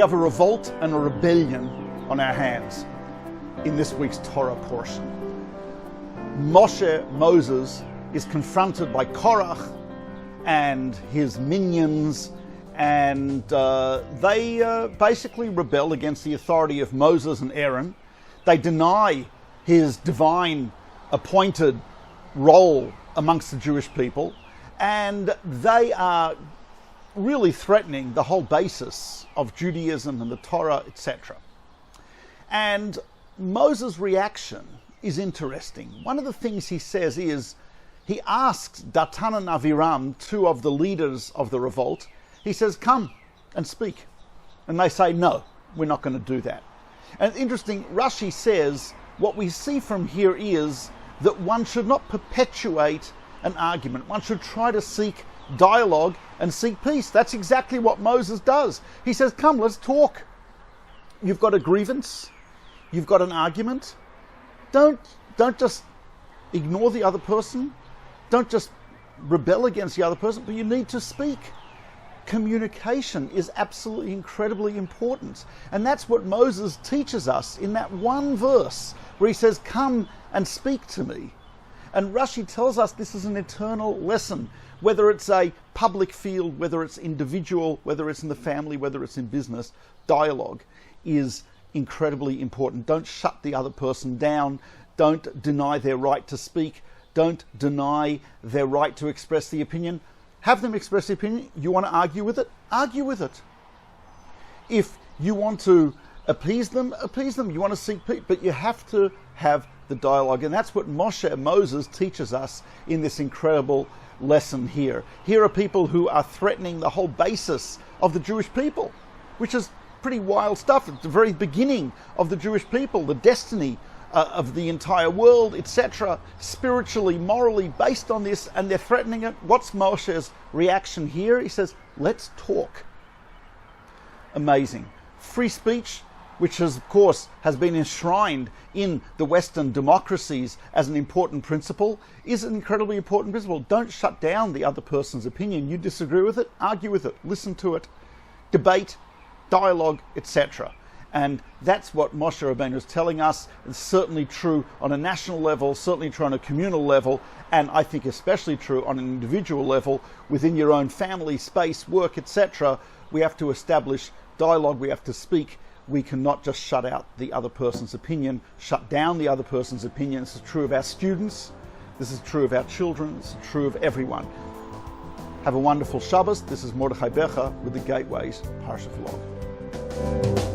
have a revolt and a rebellion on our hands in this week's Torah portion. Moses, is confronted by Korach and his minions, and they basically rebel against the authority of Moses and Aaron. They deny his divine appointed role amongst the Jewish people, and they are really threatening the whole basis of Judaism and the Torah, etc. And Moses' reaction is interesting. One of the things he says is, he asks Datan and Aviram, two of the leaders of the revolt, he says, come and speak. And they say, no, we're not going to do that. And it's interesting, Rashi says, what we see from here is that one should not perpetuate an argument. One should try to seek dialogue and seek peace. That's exactly what Moses does. He says, come, let's talk. You've got a grievance. You've got an argument. Don't just ignore the other person. Don't just rebel against the other person, but you need to speak. Communication is absolutely incredibly important. And that's what Moses teaches us in that one verse where he says, come and speak to me. And Rashi tells us this is an eternal lesson, whether it's a public field, whether it's individual, whether it's in the family, whether it's in business. Dialogue is incredibly important. Don't shut the other person down. Don't deny their right to speak. Don't deny their right to express the opinion. Have them express the opinion. You want to argue with it? Argue with it. If you want to appease them, appease them. You want to seek peace, but you have to have the dialogue. And that's what Moses teaches us in this incredible lesson here. Here are people who are threatening the whole basis of the Jewish people, which is pretty wild stuff. At the very beginning of the Jewish people, the destiny of the entire world, etc., spiritually, morally, based on this, and they're threatening it. What's Moshe's reaction here? He says, let's talk. Amazing. Free speech, which has, of course, has been enshrined in the Western democracies as an important principle, is an incredibly important principle. Don't shut down the other person's opinion. You disagree with it, argue with it, listen to it, debate, dialogue, etc. And that's what Moshe Rabbeinu is telling us. It's certainly true on a national level, certainly true on a communal level, and I think especially true on an individual level, within your own family, space, work, etc. We have to establish dialogue, we have to speak. We cannot just shut out the other person's opinion, shut down the other person's opinion. This is true of our students, this is true of our children, this is true of everyone. Have a wonderful Shabbos. This is Mordechai Becher with the Gateways Parsha Vlog.